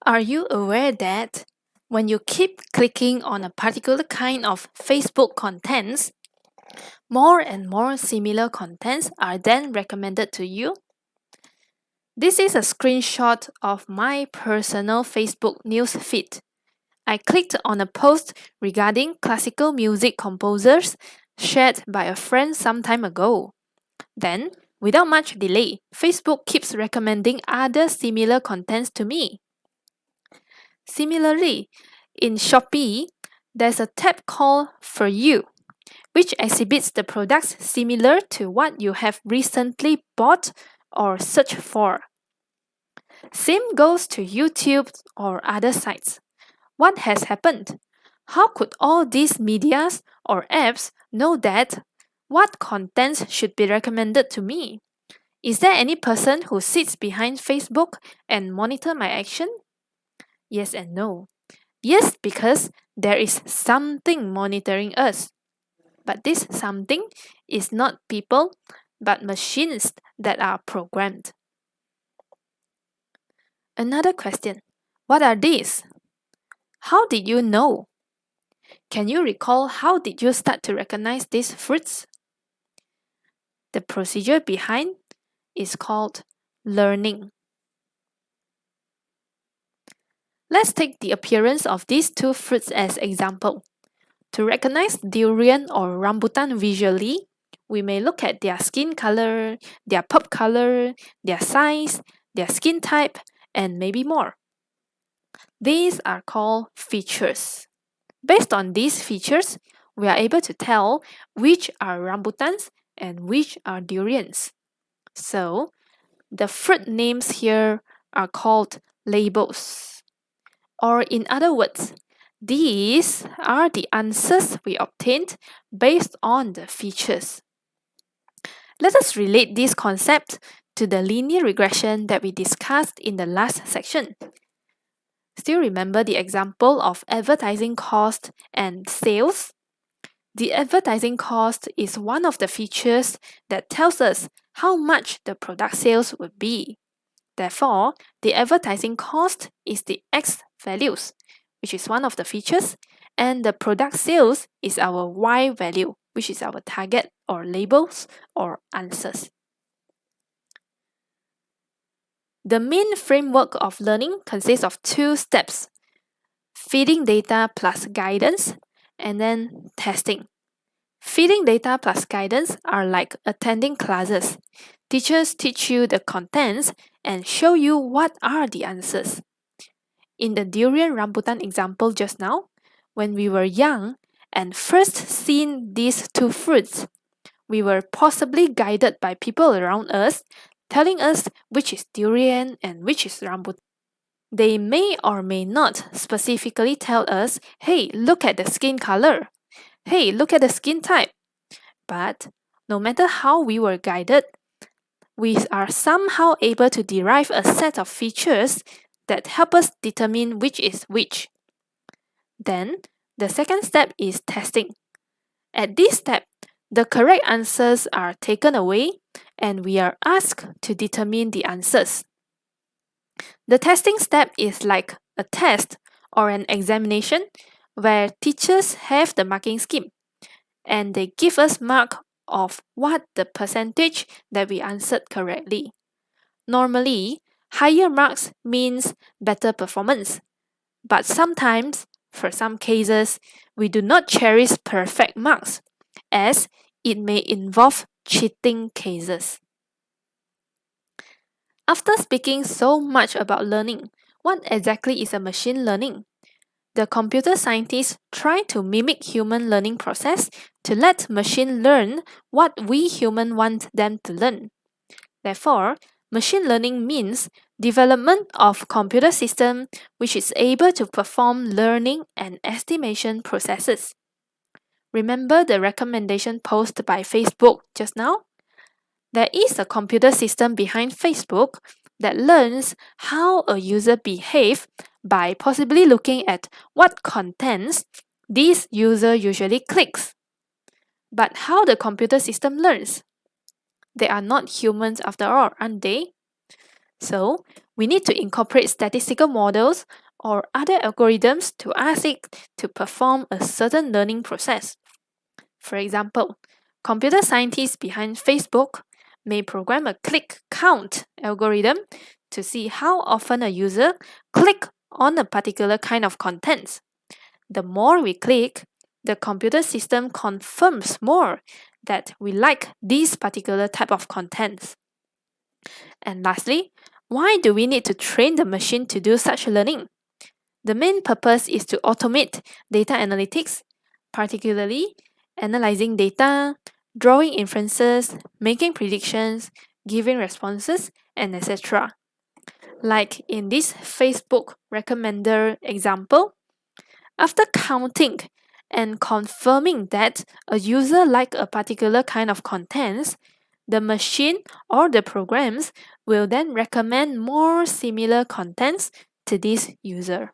Are you aware that when you keep clicking on a particular kind of Facebook contents, more and more similar contents are then recommended to you? This is a screenshot of my personal Facebook news feed. I clicked on a post regarding classical music composers shared by a friend some time ago. Then, without much delay, Facebook keeps recommending other similar contents to me. Similarly, in Shopee, there's a tab called For You, which exhibits the products similar to what you have recently bought or searched for. Same goes to YouTube or other sites. What has happened? How could all these medias or apps know that what contents should be recommended to me? Is there any person who sits behind Facebook and monitor my action? Yes and no. Yes, because there is something monitoring us. But this something is not people, but machines that are programmed. Another question. What are these? How did you know? Can you recall how did you start to recognize these fruits? The procedure behind is called learning. Let's take the appearance of these two fruits as example. To recognize durian or rambutan visually, we may look at their skin color, their pulp color, their size, their skin type, and maybe more. These are called features. Based on these features, we are able to tell which are rambutans and which are durians. So, the fruit names here are called labels. Or in other words, these are the answers we obtained based on the features. Let us relate this concept to the linear regression that we discussed in the last section. Still remember the example of advertising cost and sales? The advertising cost is one of the features that tells us how much the product sales would be. Therefore, the advertising cost is the X values, which is one of the features, and the product sales is our Y value, which is our target or labels or answers. The main framework of learning consists of two steps: feeding data plus guidance, and then testing. Feeding data plus guidance are like attending classes. Teachers teach you the contents and show you what are the answers. In the durian rambutan example just now, when we were young and first seen these two fruits, we were possibly guided by people around us, telling us which is durian and which is rambutan. They may or may not specifically tell us, hey, look at the skin color. Hey, look at the skin type. But no matter how we were guided, we are somehow able to derive a set of features that help us determine which is which. Then, the second step is testing. At this step, the correct answers are taken away and we are asked to determine the answers. The testing step is like a test or an examination where teachers have the marking scheme and they give us mark of what the percentage that we answered correctly. Normally, higher marks means better performance, but sometimes, for some cases, we do not cherish perfect marks as it may involve cheating cases. After speaking so much about learning, what exactly is a machine learning? The computer scientists try to mimic human learning process to let machine learn what we human want them to learn. Therefore, machine learning means development of computer system which is able to perform learning and estimation processes. Remember the recommendation post by Facebook just now? There is a computer system behind Facebook that learns how a user behaves by possibly looking at what contents this user usually clicks. But how the computer system learns? They are not humans after all, aren't they? So, we need to incorporate statistical models or other algorithms to ask it to perform a certain learning process. For example, computer scientists behind Facebook may program a click count algorithm to see how often a user click on a particular kind of content. The more we click, the computer system confirms more that we like this particular type of contents. And lastly, why do we need to train the machine to do such learning? The main purpose is to automate data analytics, particularly analyzing data, drawing inferences, making predictions, giving responses, and etc. Like in this Facebook recommender example, after counting and confirming that a user like a particular kind of contents, the machine or the programs will then recommend more similar contents to this user.